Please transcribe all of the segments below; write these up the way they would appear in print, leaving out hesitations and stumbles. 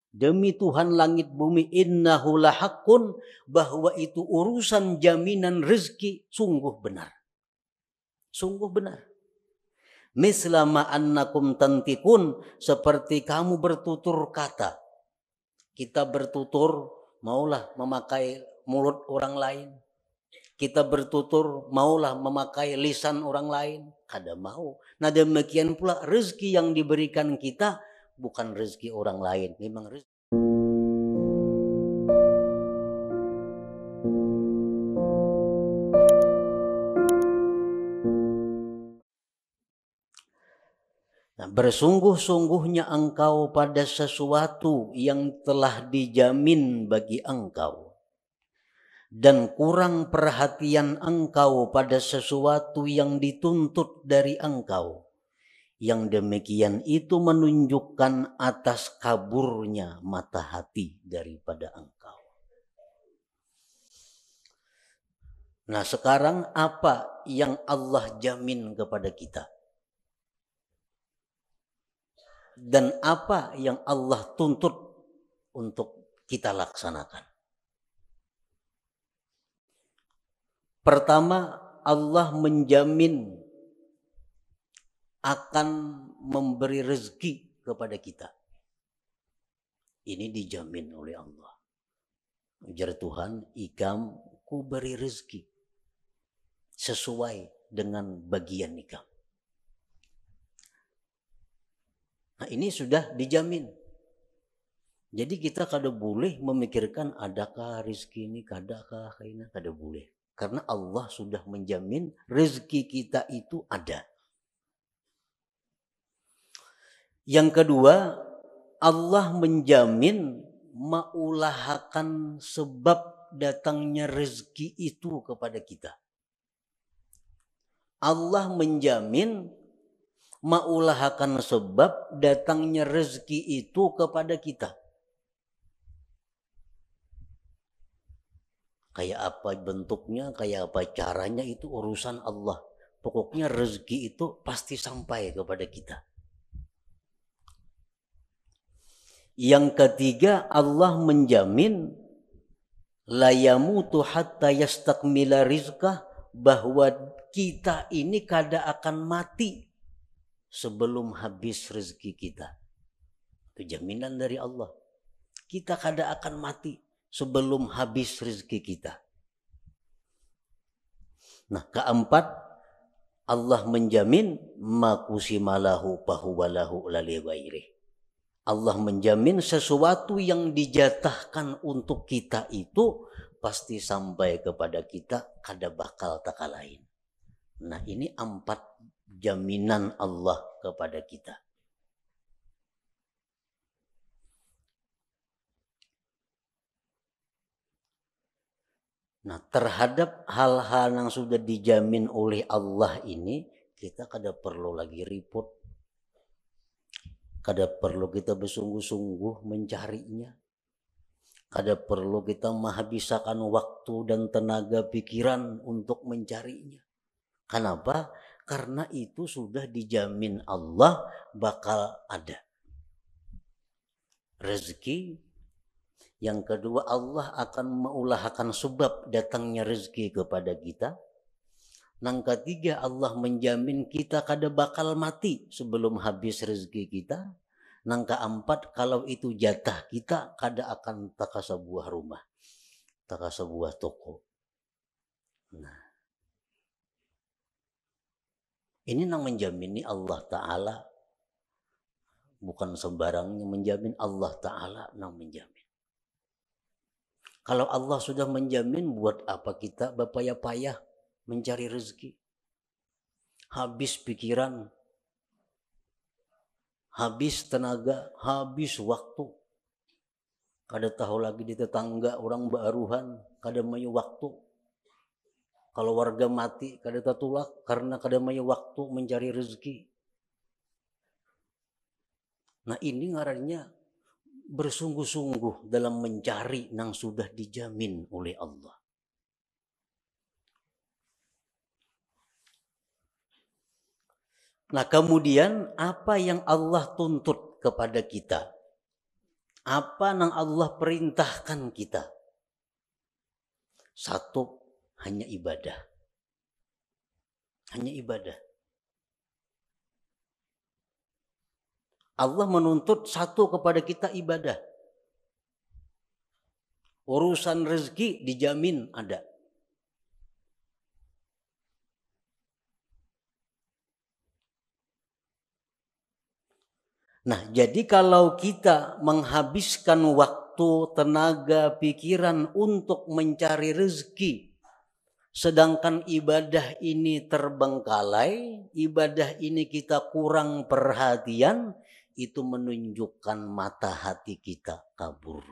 Demi Tuhan langit bumi, innahu lahaqqun, bahwa itu urusan jaminan rezeki sungguh benar. Sungguh benar. Mislama annakum tantikun, seperti kamu bertutur kata. Kita bertutur maulah memakai mulut orang lain. Kita bertutur maulah memakai lisan orang lain. Kada mau. Nah demikian pula rezeki yang diberikan kita bukan rezeki orang lain, memang rezeki. Nah, bersungguh-sungguhnya engkau pada sesuatu yang telah dijamin bagi engkau, dan kurang perhatian engkau pada sesuatu yang dituntut dari engkau. Yang demikian itu menunjukkan atas kaburnya mata hati daripada engkau. Nah sekarang apa yang Allah jamin kepada kita? Dan apa yang Allah tuntut untuk kita laksanakan? Pertama, Allah menjamin akan memberi rezeki kepada kita. Ini dijamin oleh Allah. Ujar Tuhan, ikam ku beri rezeki sesuai dengan bagian ikam. Nah ini sudah dijamin. Jadi kita kada boleh memikirkan adakah rezeki ini, kadakah ini, kada boleh. Karena Allah sudah menjamin rezeki kita itu ada. Yang kedua, Allah menjamin maulahakan sebab datangnya rezeki itu kepada kita. Allah menjamin maulahakan sebab datangnya rezeki itu kepada kita. Kayak apa bentuknya, kayak apa caranya, itu urusan Allah. Pokoknya rezeki itu pasti sampai kepada kita. Yang ketiga, Allah menjamin la yamutu hatta yastakmila rizqah, bahwa kita ini kada akan mati sebelum habis rezeki kita. Itu jaminan dari Allah. Kita kada akan mati sebelum habis rezeki kita. Nah, keempat, Allah menjamin makusimalahu pahuwalahu lali ghairih. Allah menjamin sesuatu yang dijatahkan untuk kita itu pasti sampai kepada kita, kada bakal taka lain. Nah, ini 4 jaminan Allah kepada kita. Nah, terhadap hal-hal yang sudah dijamin oleh Allah ini, kita kada perlu lagi ribut. Kada perlu kita bersungguh-sungguh mencarinya. Kada perlu kita menghabiskan waktu dan tenaga pikiran untuk mencarinya. Kenapa? Karena itu sudah dijamin Allah bakal ada. Rezeki. Yang kedua, Allah akan mengulahkan sebab datangnya rezeki kepada kita. Yang ketiga, Allah menjamin kita kada bakal mati sebelum habis rezeki kita. Yang keempat, kalau itu jatah kita, kada akan taka sebuah rumah, taka sebuah toko. Nah, ini yang menjamini Allah Ta'ala. Bukan sembarangnya menjamin, Allah Ta'ala yang menjamin. Kalau Allah sudah menjamin, buat apa kita berpayah-payah mencari rezeki? Habis pikiran, habis tenaga, habis waktu. Kada tahu lagi di tetangga orang baruhan, kada mayu waktu. Kalau warga mati, kada tatulak karena kada mayu waktu mencari rezeki. Nah ini ngarannya bersungguh-sungguh dalam mencari yang sudah dijamin oleh Allah. Nah kemudian apa yang Allah tuntut kepada kita? Apa yang Allah perintahkan kita? Satu, hanya ibadah. Hanya ibadah. Allah menuntut satu kepada kita ibadah. Urusan rezeki dijamin ada. Nah, jadi kalau kita menghabiskan waktu, tenaga, pikiran untuk mencari rezeki, sedangkan ibadah ini terbengkalai, ibadah ini kita kurang perhatian, itu menunjukkan mata hati kita kabur.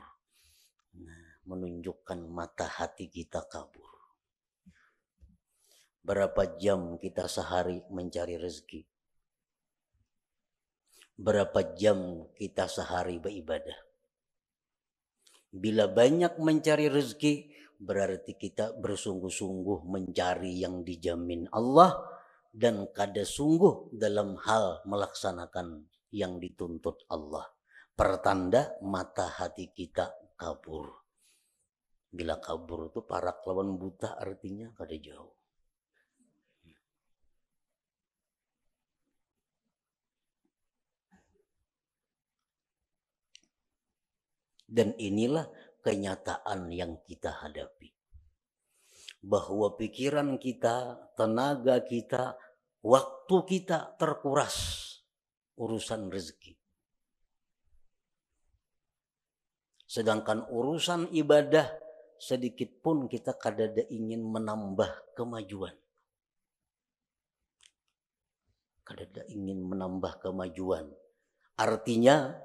Menunjukkan mata hati kita kabur. Berapa jam kita sehari mencari rezeki? Berapa jam kita sehari beribadah? Bila banyak mencari rezeki, berarti kita bersungguh-sungguh mencari yang dijamin Allah dan kada sungguh dalam hal melaksanakan yang dituntut Allah. Pertanda mata hati kita kabur. Bila kabur itu parak lawan buta, artinya kada jauh. Dan inilah kenyataan yang kita hadapi. Bahwa pikiran kita, tenaga kita, waktu kita terkuras urusan rezeki. Sedangkan urusan ibadah sedikit pun kita kadada ingin menambah kemajuan. Kadada ingin menambah kemajuan. Artinya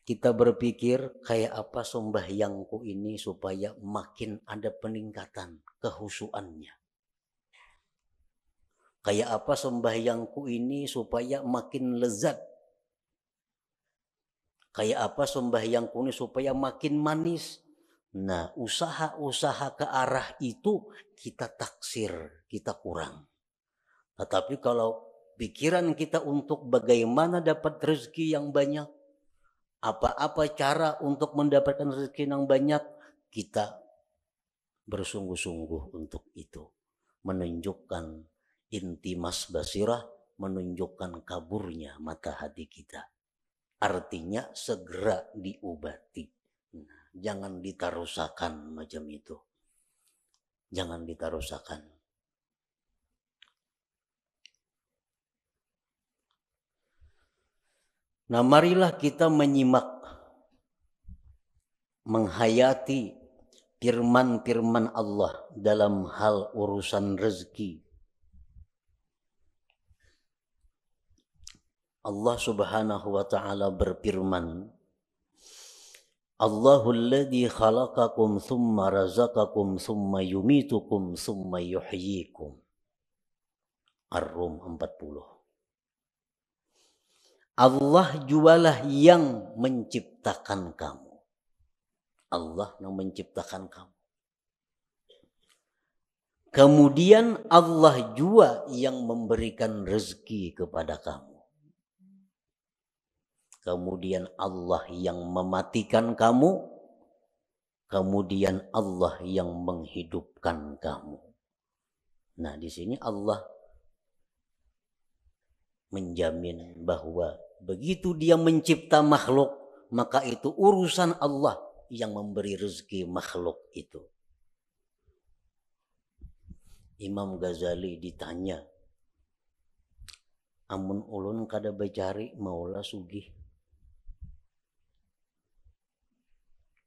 kita berpikir kayak apa sembahyangku ini supaya makin ada peningkatan kehusuannya. Kayak apa sembahyangku ini supaya makin lezat. Kayak apa sembahyangku ini supaya makin manis. Nah, usaha-usaha ke arah itu kita taksir, kita kurang. Tetapi kalau pikiran kita untuk bagaimana dapat rezeki yang banyak, apa-apa cara untuk mendapatkan rezeki yang banyak, kita bersungguh-sungguh untuk itu. Menunjukkan intimas basirah, menunjukkan kaburnya mata hati kita. Artinya segera diobati. Nah, jangan ditarusakan macam itu. Jangan ditarusakan. Nah, marilah kita menyimak, menghayati firman-firman Allah dalam hal urusan rezeki. Allah Subhanahu wa ta'ala berfirman, Allahul ladzi khalaqakum thumma razaqakum thumma yumitukum thumma yuhyikum. Ar-Rum 40. Allah jualah yang menciptakan kamu. Allah yang menciptakan kamu. Kemudian Allah jua yang memberikan rezeki kepada kamu. Kemudian Allah yang mematikan kamu. Kemudian Allah yang menghidupkan kamu. Nah, di sini Allah menjamin bahwa begitu dia mencipta makhluk, maka itu urusan Allah yang memberi rezeki makhluk itu. Imam Ghazali ditanya, amun ulun kada bacari maulah sugih.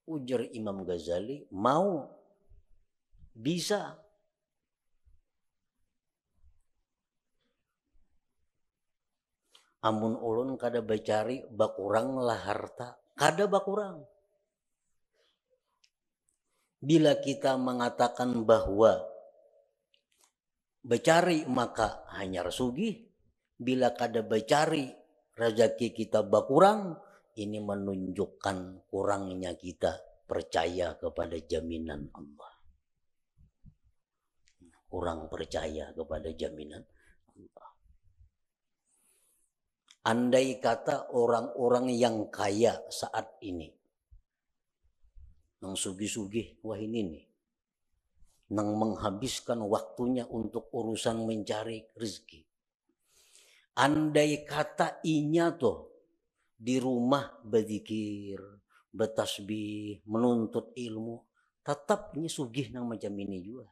Ujar Imam Ghazali, mau, bisa. Amun ulun kada bacari bakurang lah harta, kada bakurang. Bila kita mengatakan bahwa bacari maka hanya sugih, bila kada bacari rezeki kita bakurang, ini menunjukkan kurangnya kita percaya kepada jaminan Allah. Kurang percaya kepada jaminan Allah. Andai kata orang-orang yang kaya saat ini, nang sugih-sugih, wah ini nih, nang menghabiskan waktunya untuk urusan mencari rezeki. Andai kata inya tuh di rumah berzikir, bertasbih, menuntut ilmu, tetapnya sugih nang macam ini juga.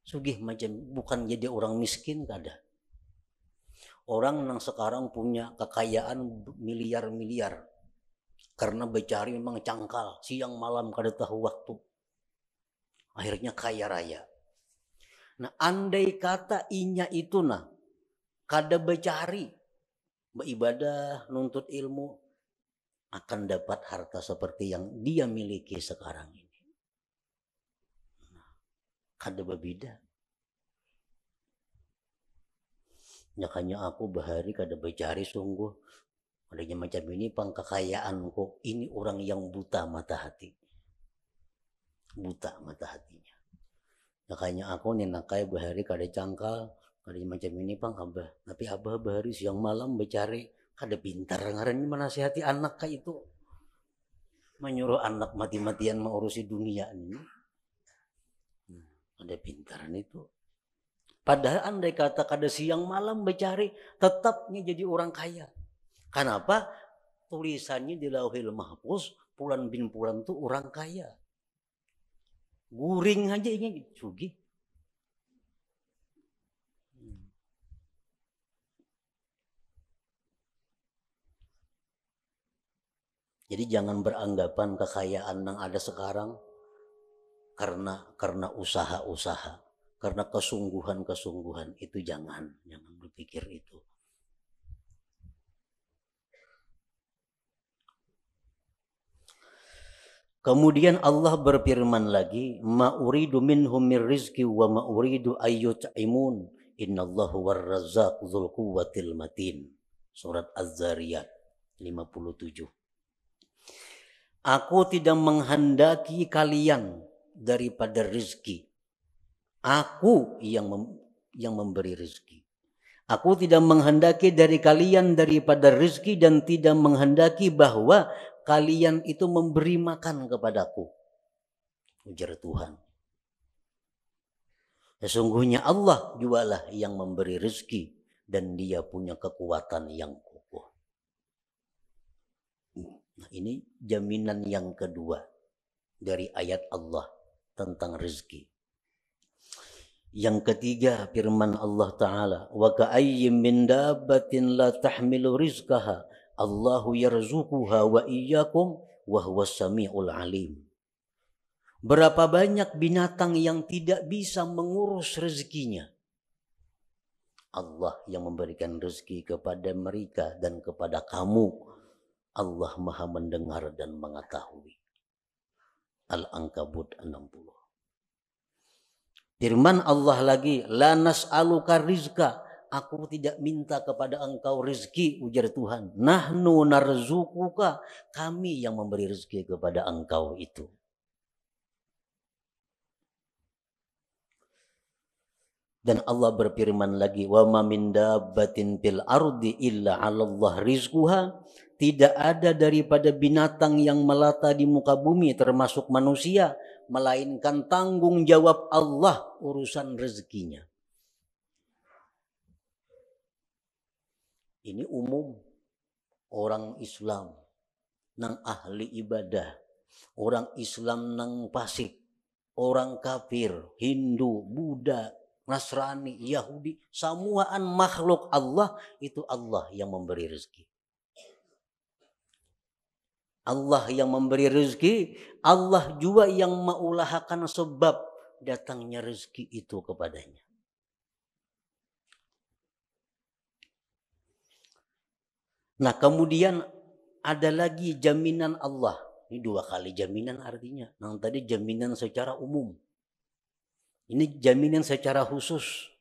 Sugih macam, bukan jadi orang miskin kada. Orang yang sekarang punya kekayaan miliar-miliar karena bercari memang cangkal, siang malam kada tahu waktu. Akhirnya kaya raya. Nah, andai kata inya itu nah kada bercari, beribadah, nuntut ilmu, akan dapat harta seperti yang dia miliki sekarang ini. Kada berbeda. Makanya aku bahari kada bercari sungguh. Adanya macam ini pangkekayaanku. Ini orang yang buta mata hati. Buta mata hatinya. Makanya aku ninakai bahari kada cangkal. Kada macam ini pang abah. Tapi abah bahari siang malam bercari. Kada pintar ngarannya menasihati anak kayak itu. Menyuruh anak mati-matian mengurusi dunia ini. Kada pintaran itu. Padahal andai kata kada siang malam bercari, tetapnya jadi orang kaya. Kenapa? Tulisannya di Lauhil Mahfuz, Pulan bin Pulan itu orang kaya. Guring aja ini sugih. Jadi jangan beranggapan kekayaan yang ada sekarang karena usaha-usaha. Karena kesungguhan-kesungguhan itu jangan berpikir itu. Kemudian Allah berfirman lagi, ma uridu minhum mir rizqi wa ma uridu ayyut'imun innallahu warrazzaq dzul quwwatil matin. Surat Az-Zariyat 57. Aku tidak menghendaki kalian daripada rezeki. Aku yang memberi rezeki. Aku tidak menghendaki dari kalian daripada rezeki dan tidak menghendaki bahwa kalian itu memberi makan kepadaku. Ujar Tuhan. Sesungguhnya Allah jualah yang memberi rezeki dan dia punya kekuatan yang kokoh. Nah, ini jaminan yang kedua dari ayat Allah tentang rezeki. Yang ketiga firman Allah Ta'ala, wa ka'ayyim min dabbatin la tahmilu rizqaha Allahu yarzuquha wa iyyakum wa huwas samiul alim. Berapa banyak binatang yang tidak bisa mengurus rezekinya. Allah yang memberikan rezeki kepada mereka dan kepada kamu. Allah Maha mendengar dan mengetahui. Al-Ankabut 60. Firman Allah lagi, la nas'aluka rizqa. Aku tidak minta kepada engkau rezeki, ujar Tuhan. Nahnu narzuquka. Kami yang memberi rezeki kepada engkau itu. Dan Allah berfirman lagi, wa ma min dabbatin fil ardi illa 'alallah rizquha. Tidak ada daripada binatang yang melata di muka bumi termasuk manusia, melainkan tanggung jawab Allah urusan rezekinya. Ini umum orang Islam nang ahli ibadah, orang Islam nang fasik, orang kafir, Hindu, Buddha, Nasrani, Yahudi, semuaan makhluk Allah itu Allah yang memberi rezeki. Allah yang memberi rezeki, Allah juga yang mengulahakan sebab datangnya rezeki itu kepadanya. Nah, kemudian ada lagi jaminan Allah. Ini 2 kali jaminan artinya. Yang tadi jaminan secara umum. Ini jaminan secara khusus.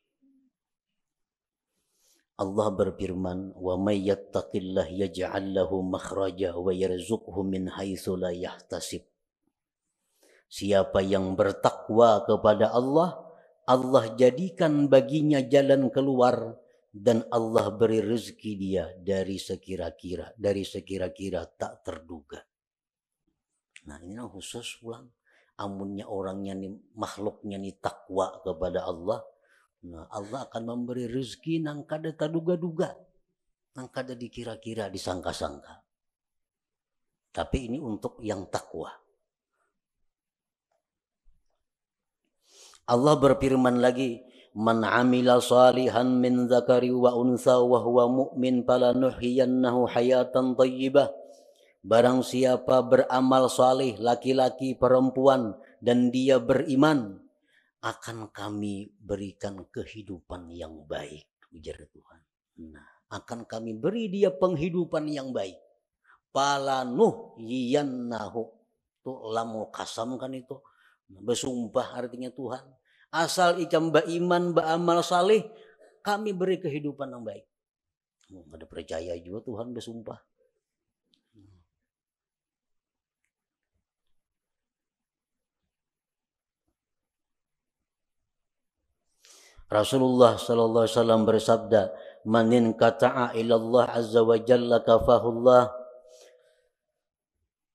Allah berfirman, wa may yattaqillah yaj'al lahu makhraja wa yarzuqhu min haitsu la yahtasib. Siapa yang bertakwa kepada Allah, Allah jadikan baginya jalan keluar dan Allah beri rezeki dia dari sekira-kira tak terduga. Nah ini khusus ulang. Amunnya orangnya nih, makhluknya nih takwa kepada Allah, nah Allah akan memberi rezeki nang kada taduga-duga, nang kada dikira-kira, disangka-sangka. Tapi ini untuk yang takwa. Allah berfirman lagi, man amila salihan min zakari wa unsa wa huwa mu'min falanuhyiyannahu hayatan thayyibah. Barang siapa beramal saleh, laki-laki perempuan, dan dia beriman, akan kami berikan kehidupan yang baik, ujar Tuhan. Nah, akan kami beri dia penghidupan yang baik. Falanuhyiyannahu, itu lamul kasam kan itu, bersumpah artinya Tuhan. Asal ikam beriman, beramal saleh, kami beri kehidupan yang baik. Ada percaya juga Tuhan bersumpah. Rasulullah sallallahu alaihi wasallam bersabda, "Manin kata'a ilallah azza wa jalla kafahullah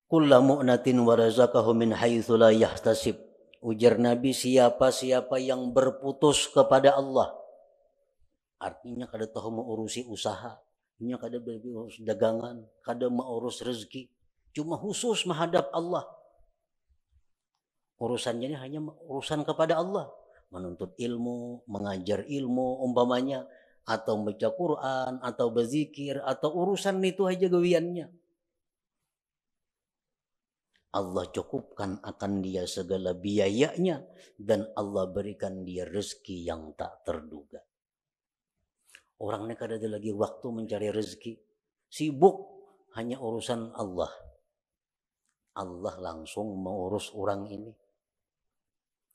kulla mu'natin wa razaqahu min haitsu la yahtasib." Ujar Nabi, siapa-siapa yang berputus kepada Allah, artinya kada tahu mengurusi usaha, kada berurus dagangan, kada mengurus rezeki, cuma khusus menghadap Allah. Urusannya ini hanya urusan kepada Allah. Menuntut ilmu, mengajar ilmu umpamanya, atau baca Quran, atau berzikir, atau urusan itu aja gawiannya. Allah cukupkan akan dia segala biayanya, dan Allah berikan dia rezeki yang tak terduga. Orang ini kada ada lagi waktu mencari rezeki, sibuk hanya urusan Allah. Allah langsung mengurus orang ini.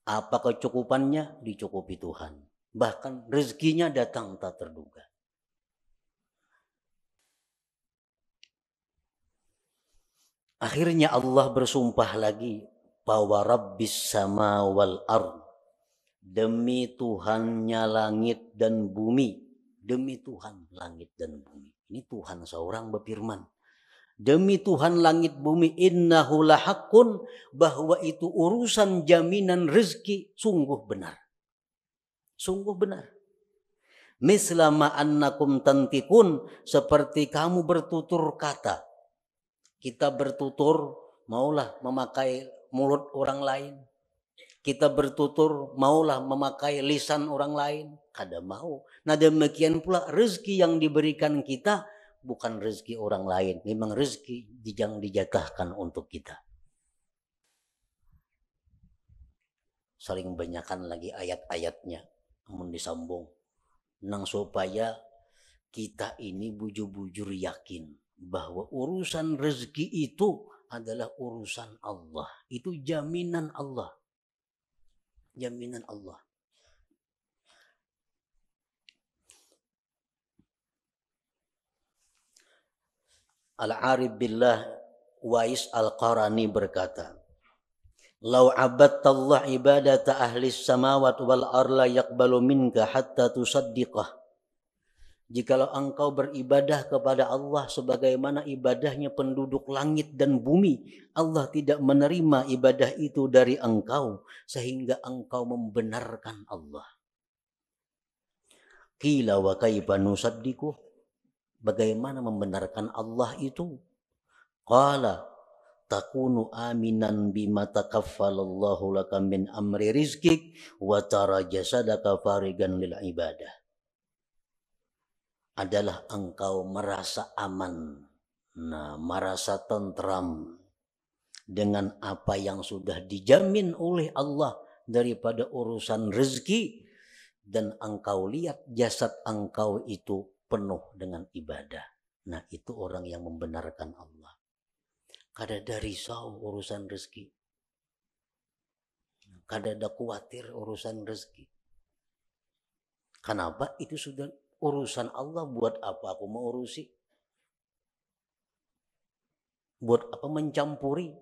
Apa kecukupannya? Dicukupi Tuhan. Bahkan rezekinya datang tak terduga. Akhirnya Allah bersumpah lagi, bahwa Rabbis sama wal ard, demi Tuhannya langit dan bumi. Demi Tuhan langit dan bumi. Ini Tuhan seorang berfirman. Demi Tuhan langit bumi, innahu lahaqqun, bahwa itu urusan jaminan rezeki sungguh benar. Sungguh benar. Mislama annakum tantikun, seperti kamu bertutur kata. Kita bertutur maulah memakai mulut orang lain. Kita bertutur maulah memakai lisan orang lain. Kada mau. Nah demikian pula rezeki yang diberikan kita bukan rezeki orang lain, memang rezeki yang dijatahkan untuk kita. Saling banyakkan lagi ayat-ayatnya, namun disambung, nang supaya kita ini bujur-bujur yakin bahwa urusan rezeki itu adalah urusan Allah. Itu jaminan Allah. Jaminan Allah. Al-Arif Billah Wais Al-Qarani berkata, "Lau abadtallah ibadata ahli samawat wal arla yaqbalu minka hatta tusaddiqah." Jikalau engkau beribadah kepada Allah sebagaimana ibadahnya penduduk langit dan bumi, Allah tidak menerima ibadah itu dari engkau sehingga engkau membenarkan Allah. Qila wa kaifa nusaddiquh? Bagaimana membenarkan Allah itu? Qala takunu aminan bima takaffalallahu laka min amri rizkik wa tara jasadaka farigan lil ibadah. Adalah engkau merasa aman, merasa tentram dengan apa yang sudah dijamin oleh Allah daripada urusan rezeki, dan engkau lihat jasad engkau itu penuh dengan ibadah. Nah itu orang yang membenarkan Allah. Kada ada risau urusan rezeki. Kada ada khawatir urusan rezeki. Kenapa? Itu sudah urusan Allah. Buat apa aku mau urusi? Buat apa mencampuri?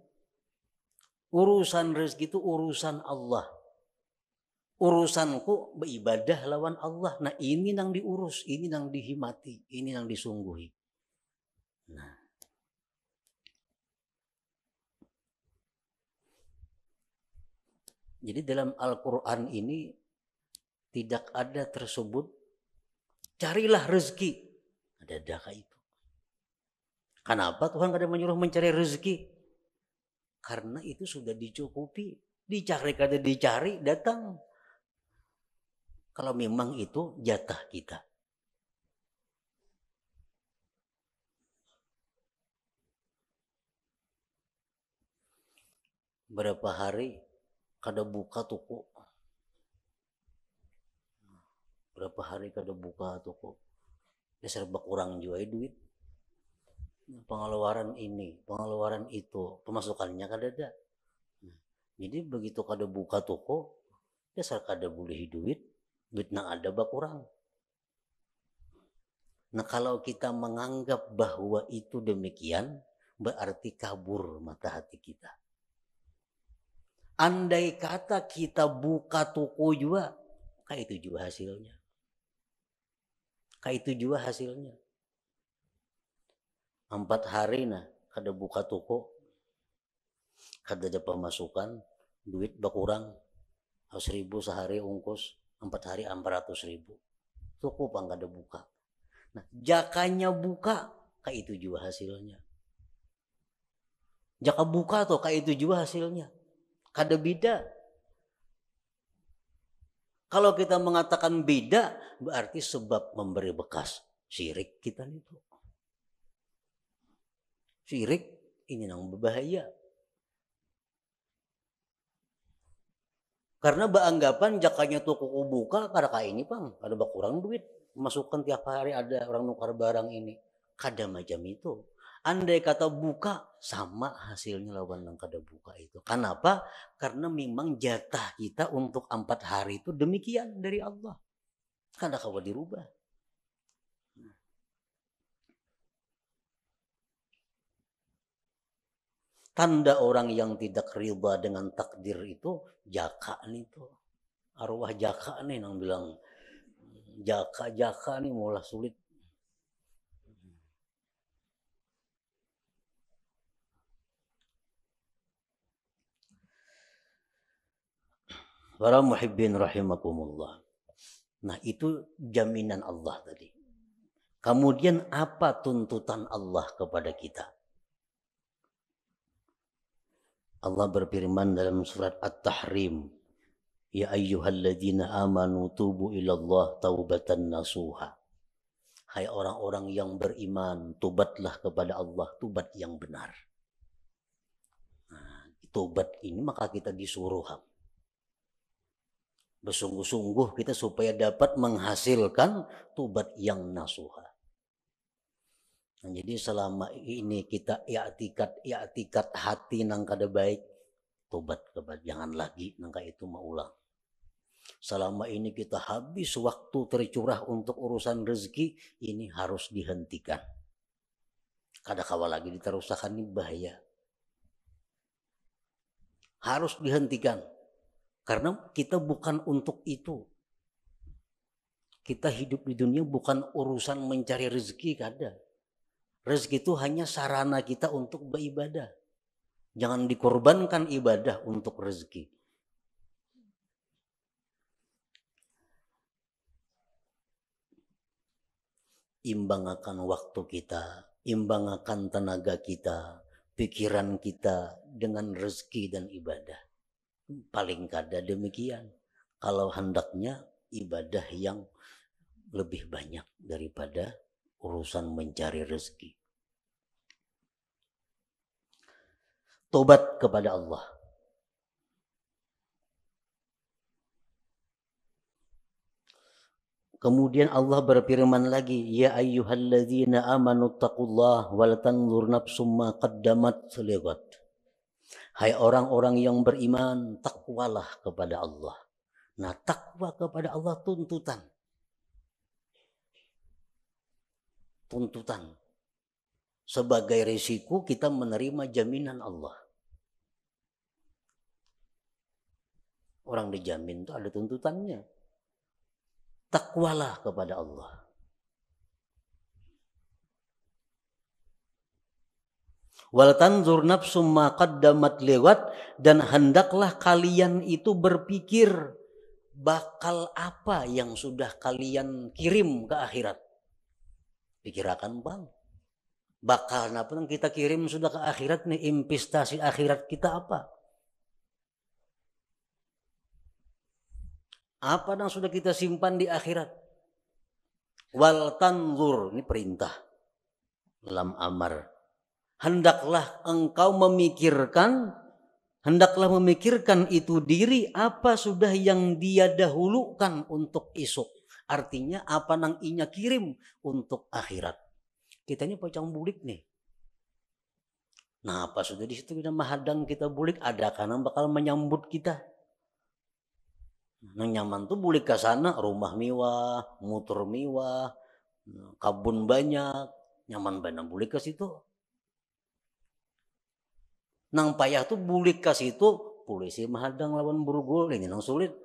Urusan rezeki itu urusan Allah. Urusanku beribadah lawan Allah. Nah ini yang diurus, ini yang dihimati, ini yang disungguhi. Nah, jadi dalam Al-Quran ini tidak ada tersebut carilah rezeki. Ada daka itu. Kenapa Tuhan kada menyuruh mencari rezeki? Karena itu sudah dicukupi. Dicari kada dicari, datang. Kalau memang itu jatah kita. Berapa hari kada buka toko. Berapa hari kada buka toko. Ya serba kurang juga duit. Pengeluaran ini, pengeluaran itu, pemasukannya kada ada. Jadi begitu kada buka toko, ya kada boleh duit nang ada berkurang. Nah kalau kita menganggap bahwa itu demikian, berarti kabur mata hati kita. Andai kata kita buka toko juga, kayak itu juga hasilnya. Kayak itu juga hasilnya. 4 hari nah kada buka toko, kada ada pemasukan, duit berkurang, 1.000 sehari ungkus, 4 hari 400.000. Toko pang kada buka. Nah jakanya buka, kayak itu juga hasilnya. Jaka buka tuh kayak itu juga hasilnya. Kada beda. Kalau kita mengatakan beda, berarti sebab memberi bekas. Syirik kita itu. Syirik ini yang berbahaya. Karena beranggapan jakanya toko buka, kada kayak ini pang, ada berkurang duit. Masukkan tiap hari ada orang nukar barang ini. Kada macam itu. Andai kata buka, sama hasilnya lawan yang kada buka itu. Kenapa? Karena memang jatah kita untuk 4 hari itu demikian dari Allah. Kada kawa dirubah. Tanda orang yang tidak riba dengan takdir itu jaka nih tuh. Arwah jaka nih yang bilang jaka nih mulai sulit. Para muhibbin rahimakumullah. Nah itu jaminan Allah tadi. Kemudian apa tuntutan Allah kepada kita? Allah berfirman dalam surat At-Tahrim, ya ayyuhalladzina amanu tubu ilallah taubatan nasuha. Hai orang-orang yang beriman, tobatlah kepada Allah, tobat yang benar. Nah, tobat ini maka kita disuruh bersungguh-sungguh kita supaya dapat menghasilkan tobat yang nasuha. Nah, jadi selama ini kita i'tikat hati nang kada baik, tobat kepada jangan lagi nang itu maulang. Selama ini kita habis waktu tercurah untuk urusan rezeki, ini harus dihentikan. Kada kawa lagi diteruskan, ini bahaya. Harus dihentikan. Karena kita bukan untuk itu. Kita hidup di dunia bukan urusan mencari rezeki, kada. Rezeki itu hanya sarana kita untuk beribadah. Jangan dikorbankan ibadah untuk rezeki. Imbangkan waktu kita, imbangkan tenaga kita, pikiran kita dengan rezeki dan ibadah. Paling kada demikian. Kalau hendaknya ibadah yang lebih banyak daripada urusan mencari rezeki. Tobat kepada Allah. Kemudian Allah berfirman lagi, ya ayyuhalladzina amanu taqullah wal tanzur nafsum ma qaddamat lighad. Hai orang-orang yang beriman, takwalah kepada Allah. Nah, takwa kepada Allah tuntutan. Tuntutan. Sebagai risiko kita menerima jaminan Allah. Orang dijamin itu ada tuntutannya. Takwalah kepada Allah. Wal tanzur nafsum ma qaddamat lewat, dan hendaklah kalian itu berpikir bakal apa yang sudah kalian kirim ke akhirat. Pikirakan bang, bakal apa yang kita kirim sudah ke akhirat nih, investasi akhirat kita apa? Apa yang sudah kita simpan di akhirat? Wal tanzur, ini perintah dalam amar. Hendaklah memikirkan itu diri apa sudah yang dia dahulukan untuk esok. Artinya apa nang inya kirim untuk akhirat. Kita ini pocong bulik nih. Nah, apa sudah di situ kita menghadang kita bulik, ada karena bakal menyambut kita. Nang nyaman tuh bulik ke sana, rumah mewah, motor mewah, kabun banyak, nyaman banget bulik ke situ. Nang payah tuh bulik ke situ, polisi menghadang lawan burugul, ini nang sulit.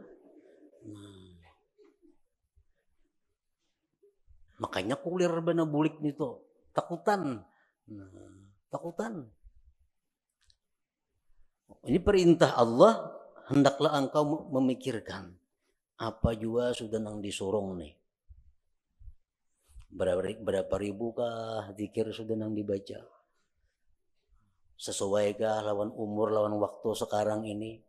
Makanya kulir bener bulik itu, takutan. Takutan. Ini perintah Allah, hendaklah engkau memikirkan apa juga sudah nang disorong nih. Berapa ribu kah zikir sudah nang dibaca? Sesuaikah lawan umur, lawan waktu sekarang ini?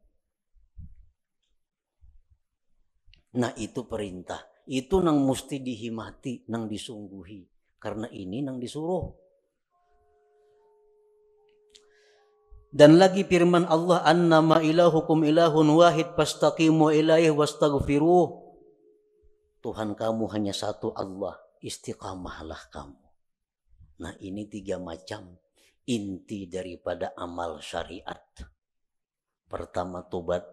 Nah itu perintah. Itu nang mesti dihimati, nang disungguhi. Karena ini nang disuruh. Dan lagi firman Allah, annama ilahukum ilahun wahid fastaqimu ilaihi wastaghfiruh. Tuhan kamu hanya satu Allah, istiqamahlah kamu. Nah ini 3 macam inti daripada amal syariat. Pertama tobat,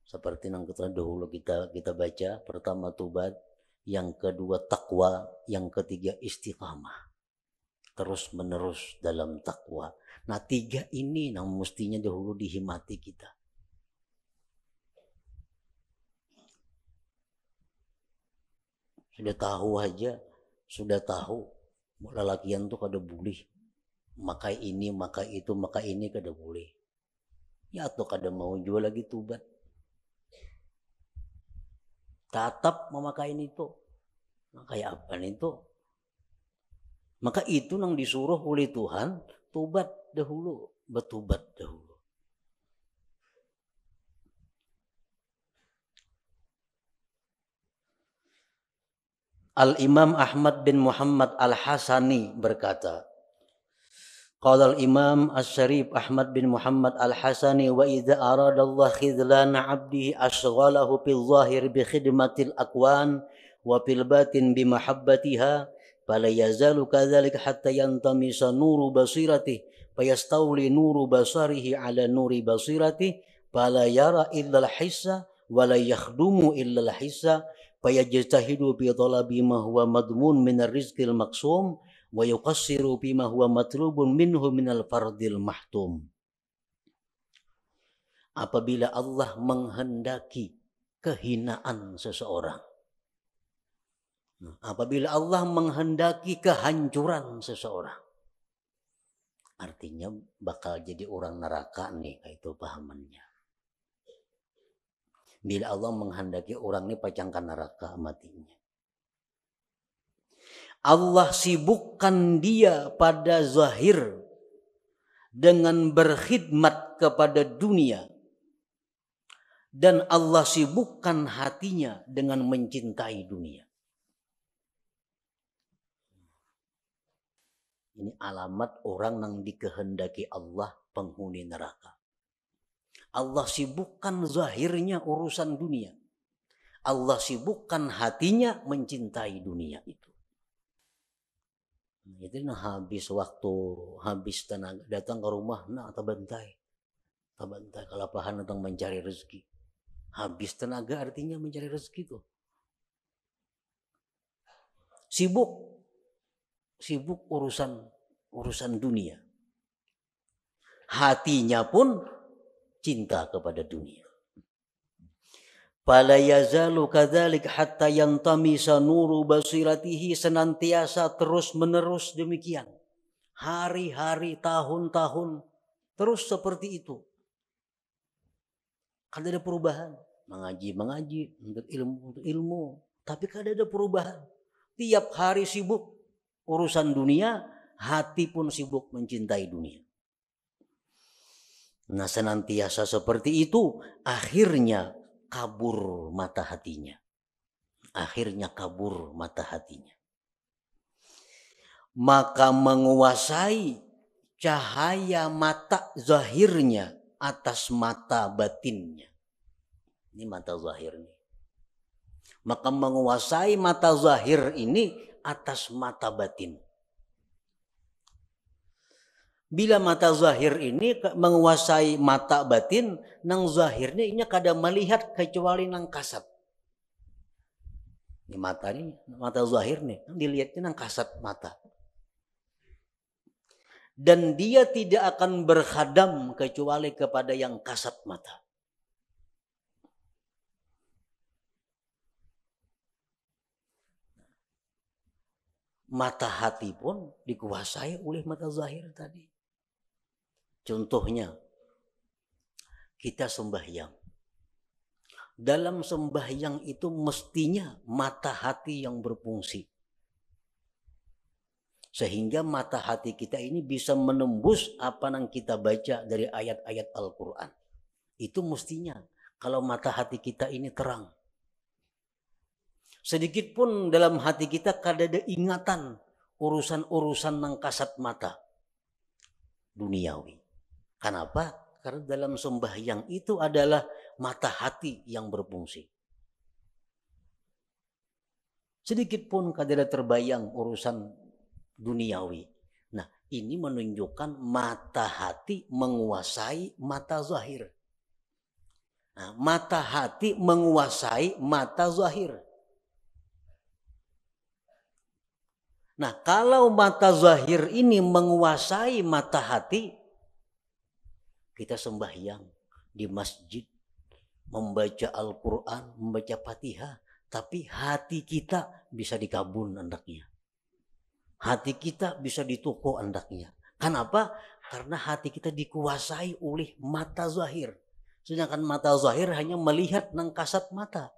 seperti yang dahulu kita baca. Pertama tobat, yang kedua takwa, yang ketiga istiqamah. Terus menerus dalam takwa. Nah 3 ini yang mestinya dahulu dihimati kita. Sudah tahu lelakian tuh kada boleh maka ini maka itu maka ini kada boleh ya, atau kada mau jual lagi tobat, tetap memakai itu. Nah, kayak apa itu? Maka itu yang disuruh oleh Tuhan, tobat dahulu, bertobat dahulu. Al-Imam Ahmad bin Muhammad Al-Hasani berkata, qala al-Imam Asy-Syarif Ahmad bin Muhammad Al-Hasani, wa idza arada Allah khidlana 'abdihi ashghalahu fil zahir bi khidmatil akwan wa fil batin bi mahabbatiha fala yazalu kadzalika hatta yantamisa nuru basiratihi fayastawli nuru basarihi ala nuri basiratihi fala yara illa al-hissa wa la yakhdumu illa al-hissa fayajtahidu bi talabi ma huwa madmun min ar-rizqil maqsum wa yuqassiru bima huwa matlubun minhu minal fardil mahtum. Apabila Allah menghendaki kehinaan seseorang, apabila Allah menghendaki kehancuran seseorang, artinya bakal jadi orang neraka nih, itu pahamannya. Bila Allah menghendaki orang ini pacangkan neraka matinya, Allah sibukkan dia pada zahir dengan berkhidmat kepada dunia, dan Allah sibukkan hatinya dengan mencintai dunia. Ini alamat orang yang dikehendaki Allah penghuni neraka. Allah sibukkan zahirnya urusan dunia, Allah sibukkan hatinya mencintai dunia itu. Itu habis waktu, habis tenaga, datang ke rumah, tabantai kelapahan datang mencari rezeki. Habis tenaga artinya mencari rezeki tuh. Sibuk urusan dunia. Hatinya pun cinta kepada dunia. Fala yazalu kadzalik hatta yantamisa nuru basiratihi, senantiasa terus menerus demikian. Hari-hari, tahun-tahun terus seperti itu. Kada ada perubahan. Mengaji, untuk ilmu. Tapi kada ada perubahan. Tiap hari sibuk urusan dunia, hati pun sibuk mencintai dunia. Nah, senantiasa seperti itu, akhirnya kabur mata hatinya. Maka menguasai cahaya mata zahirnya atas mata batinnya. Ini mata zahir nih. Maka menguasai mata zahir ini atas mata batin. Bila mata zahir ini menguasai mata batin, nang zahirnya ini kada melihat kecuali nang kasat. Ini mata zahir nih, dilihatnya nang kasat mata. Dan dia tidak akan berkhadam kecuali kepada yang kasat mata. Mata hati pun dikuasai oleh mata zahir tadi. Contohnya, kita sembahyang. Dalam sembahyang itu mestinya mata hati yang berfungsi. Sehingga mata hati kita ini bisa menembus apa yang kita baca dari ayat-ayat Al-Quran. Itu mestinya kalau mata hati kita ini terang. Sedikit pun dalam hati kita kada ada ingatan urusan-urusan nang kasat mata duniawi. Kenapa? Karena dalam sembahyang itu adalah mata hati yang berfungsi. Sedikit pun kada ada terbayang urusan duniawi. Nah, ini menunjukkan mata hati menguasai mata zahir. Nah, mata hati menguasai mata zahir. Nah, kalau mata zahir ini menguasai mata hati, kita sembahyang di masjid, membaca Al-Quran, membaca Fatihah, tapi hati kita bisa dikabun andaknya. Hati kita bisa dituku andaknya. Kenapa? Karena hati kita dikuasai oleh mata zahir. Sedangkan mata zahir hanya melihat nang kasat mata.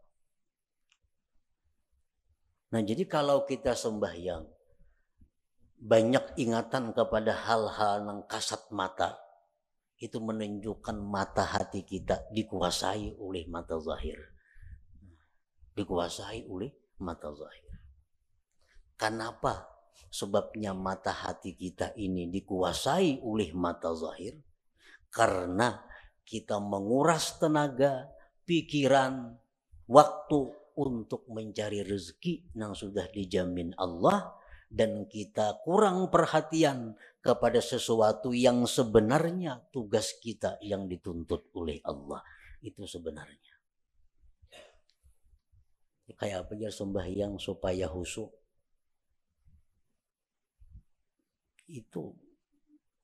Nah, jadi kalau kita sembahyang, banyak ingatan kepada hal-hal nang kasat mata, itu menunjukkan mata hati kita dikuasai oleh mata zahir. Dikuasai oleh mata zahir. Kenapa? Sebabnya mata hati kita ini dikuasai oleh mata zahir. Karena kita menguras tenaga, pikiran, waktu untuk mencari rezeki yang sudah dijamin Allah. Dan kita kurang perhatian kepada sesuatu yang sebenarnya tugas kita yang dituntut oleh Allah. Itu sebenarnya. Kayak apa ya sembahyang supaya khusyuk. Itu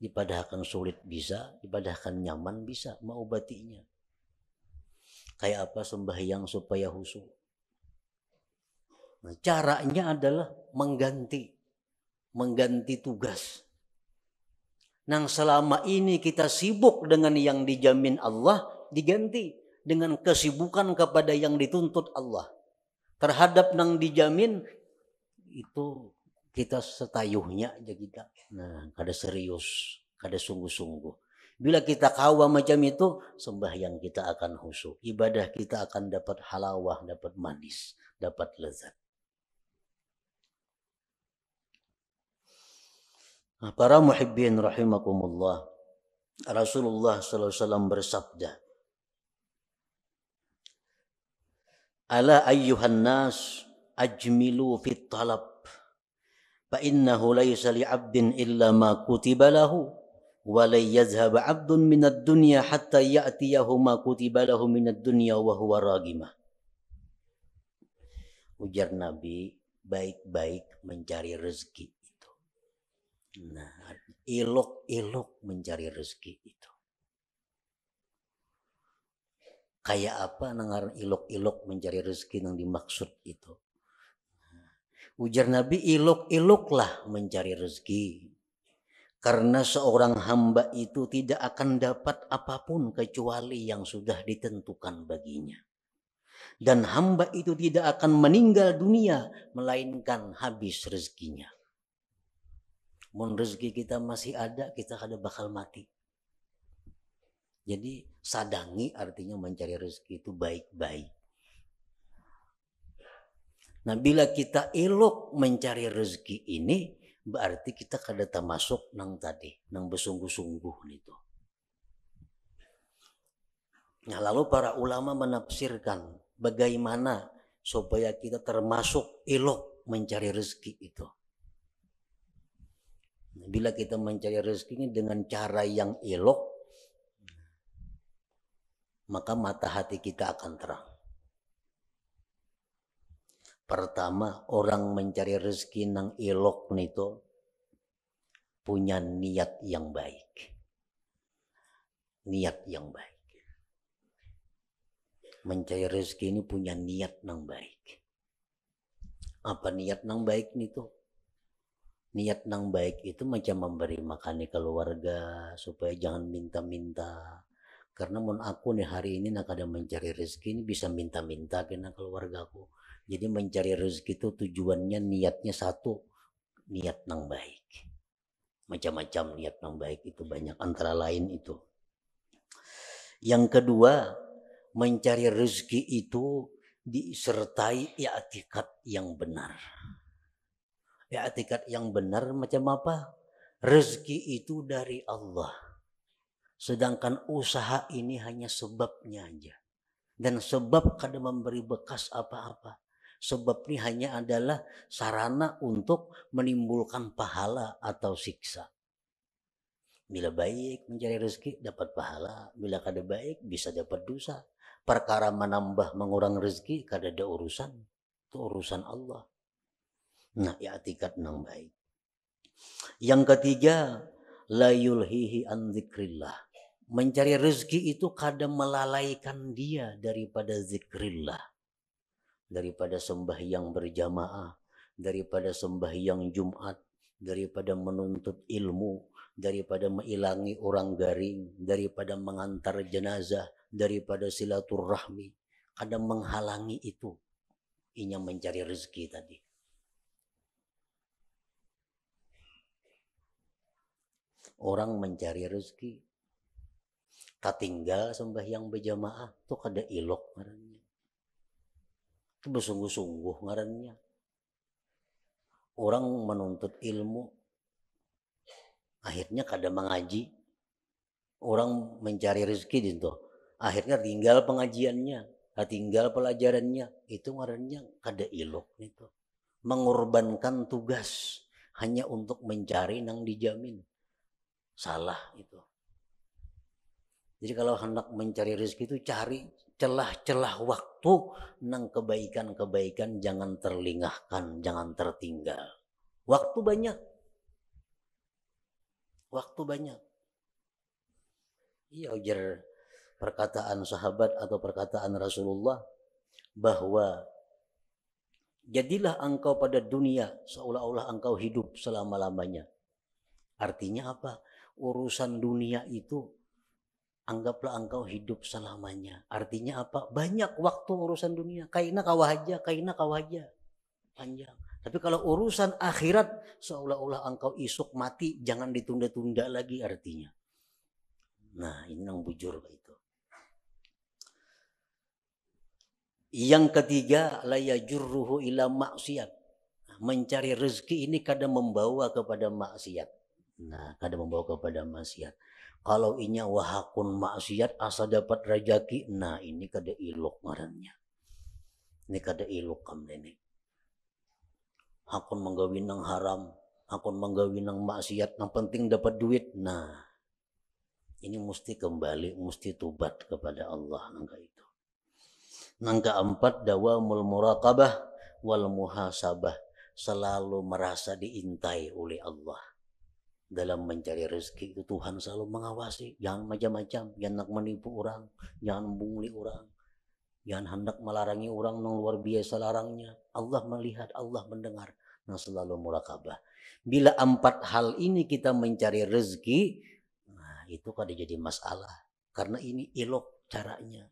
dipadahkan sulit bisa, dipadahkan nyaman bisa, mengobatinya. Kayak apa sembahyang supaya khusyuk. Nah, caranya adalah mengganti tugas. Nang selama ini kita sibuk dengan yang dijamin Allah, diganti dengan kesibukan kepada yang dituntut Allah. Terhadap nang dijamin itu kita setayuhnya aja kita. Nah, kada serius, kada sungguh-sungguh. Bila kita kawa macam itu, sembahyang kita akan khusyuk. Ibadah kita akan dapat halawah, dapat manis, dapat lezat. Para muhibbin rahimakumullah, Rasulullah SAW bersabda, ala ayyuhan nas ajmilu fit talab, fa innahu laysa li'abdin illa ma kutiba lahu, wa la yazhab 'abdun minad dunya hatta ya'tiyahu ma kutiba lahu minad dunya wa huwa ragimah. Ujar Nabi, baik-baik mencari rezeki. Nah, elok-elok mencari rezeki itu. Kayak apa nangaran ilok-ilok mencari rezeki yang dimaksud itu. Ujar Nabi, ilok-iloklah mencari rezeki. Karena seorang hamba itu tidak akan dapat apapun kecuali yang sudah ditentukan baginya. Dan hamba itu tidak akan meninggal dunia melainkan habis rezekinya. Mun rezeki kita masih ada, kita kada bakal mati. Jadi sadangi artinya mencari rezeki itu baik-baik. Nah bila kita elok mencari rezeki ini, berarti kita kada termasuk nang tadi, nang bersungguh-sungguh itu. Nah lalu para ulama menafsirkan bagaimana supaya kita termasuk elok mencari rezeki itu. Bila kita mencari rezeki ini dengan cara yang elok, maka mata hati kita akan terang. Pertama, orang mencari rezeki nang elok nito punya niat yang baik. Niat yang baik. Mencari rezeki ini punya niat nang baik. Apa niat nang baik nito? Niat nang baik itu macam memberi makan keluarga supaya jangan minta-minta. Karena mun aku nih hari ini nak ada mencari rezeki ini bisa minta-minta kena keluargaku. Jadi mencari rezeki itu tujuannya niatnya satu, niat nang baik. Macam-macam niat nang baik itu banyak, antara lain itu. Yang kedua, mencari rezeki itu disertai i'tikad yang benar. I'tikad yang benar macam apa? Rezeki itu dari Allah. Sedangkan usaha ini hanya sebabnya aja. Dan sebab kada memberi bekas apa-apa. Sebab ini hanya adalah sarana untuk menimbulkan pahala atau siksa. Bila baik mencari rezeki dapat pahala. Bila kada baik bisa dapat dosa. Perkara menambah mengurang rezeki kada ada urusan. Itu urusan Allah. Nah, i'tikad nang baik. Yang ketiga, la yulhihi an dzikrillah. Mencari rezeki itu kadang melalaikan dia daripada zikrillah. Daripada sembahyang berjamaah, daripada sembahyang Jumat, daripada menuntut ilmu, daripada mengilangi orang garing, daripada mengantar jenazah, daripada silaturahmi. Kadang menghalangi itu. Inya mencari rezeki tadi. Orang mencari rezeki tak tinggal sembahyang berjamaah itu kada ilok ngarannya. Itu bersungguh-sungguh ngarannya. Orang menuntut ilmu akhirnya kada mengaji. Orang mencari rezeki itu akhirnya tinggal pengajiannya, tinggal pelajarannya. Itu ngarannya kada ilok itu. Mengorbankan tugas hanya untuk mencari nang dijamin. Salah itu. Jadi kalau hendak mencari rezeki itu cari celah-celah waktu nang kebaikan-kebaikan jangan terlingahkan, jangan tertinggal. Waktu banyak. Waktu banyak. Iya ujar perkataan sahabat atau perkataan Rasulullah bahwa jadilah engkau pada dunia seolah-olah engkau hidup selama-lamanya. Artinya apa? Urusan dunia itu anggaplah engkau hidup selamanya. Artinya apa? Banyak waktu urusan dunia. Kaina kawahaja. Panjang. Tapi kalau urusan akhirat, seolah-olah engkau isuk mati, jangan ditunda-tunda lagi artinya. Nah, ini yang bujur itu. Yang ketiga, la yajurruhu ila maksiat. Mencari rezeki ini kadang membawa kepada maksiat. Nah, kadang membawa kepada maksiat. Kalau inya wahakun maksiat asa dapat rajaki, nah ini kada ilok ngarannya. Ini kada ilok kamdene. Hakun menggawin nang haram, hakun menggawin nang maksiat, yang penting dapat duit. Nah, ini mesti kembali, mesti tobat kepada Allah nangka itu. Nang keempat, dawamul muraqabah wal muhasabah, selalu merasa diintai oleh Allah. Dalam mencari rezeki itu Tuhan selalu mengawasi. Jangan macam-macam, jangan nak menipu orang, jangan bungli orang, Yang hendak melarangi orang yang luar biasa larangnya. Allah melihat, Allah mendengar. Nah selalu murakabah. Bila 4 hal ini kita mencari rezeki, nah itu kada jadi masalah. Karena ini ilok caranya.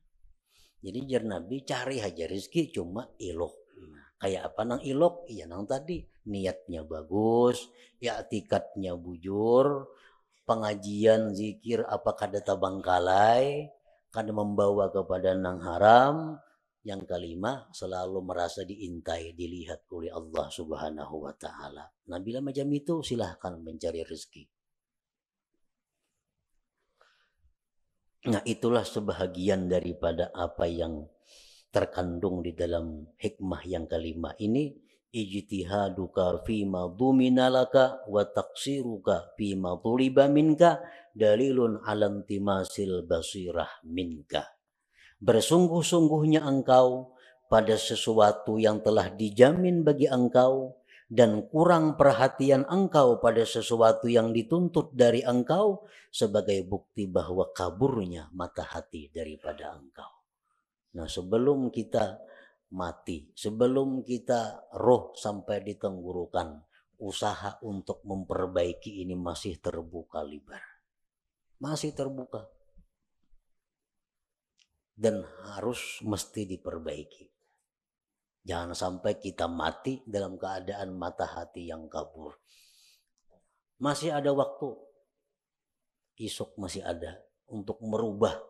Jadi jar Nabi cari aja rezeki cuma ilok. Kayak apa nang ilok? Iya nang tadi niatnya bagus, ya tikatnya bujur, pengajian zikir apakah ada tabangkalai, kada membawa kepada nang haram. Yang kelima, selalu merasa diintai, dilihat oleh Allah Subhanahu wa taala. Nah, bila macam itu silahkan mencari rezeki. Nah, itulah sebahagian daripada apa yang terkandung di dalam hikmah yang kelima ini. Ijtihaduka fima duminalaka wa taqsiruka fima tuliba minka dalilun alantimasil basirah minka. Bersungguh-sungguhnya engkau pada sesuatu yang telah dijamin bagi engkau dan kurang perhatian engkau pada sesuatu yang dituntut dari engkau sebagai bukti bahwa kaburnya mata hati daripada engkau. Nah, sebelum kita mati, sebelum kita roh sampai di tenggorokan, usaha untuk memperbaiki ini masih terbuka lebar. Masih terbuka. Dan harus mesti diperbaiki. Jangan sampai kita mati dalam keadaan mata hati yang kabur. Masih ada waktu. Esok masih ada untuk merubah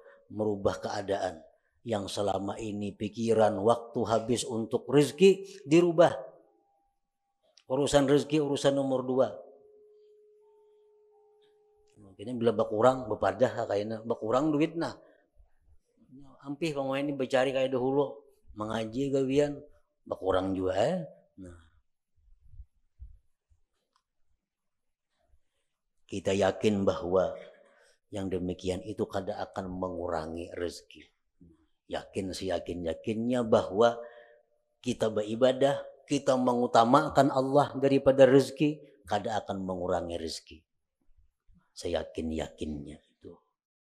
keadaan yang selama ini pikiran waktu habis untuk rezeki dirubah. Urusan rezeki urusan nomor 2. Mungkin bila berkurang bepadah kayaknya berkurang duit nah. Ampih pemain ini bercari kayak dahulu mengaji gawian berkurang juga Nah, kita yakin bahwa yang demikian itu kada akan mengurangi rezeki. Yakin seyakin-yakinnya bahwa kita beribadah, kita mengutamakan Allah daripada rezeki, kada akan mengurangi rezeki. Seyakin-yakinnya.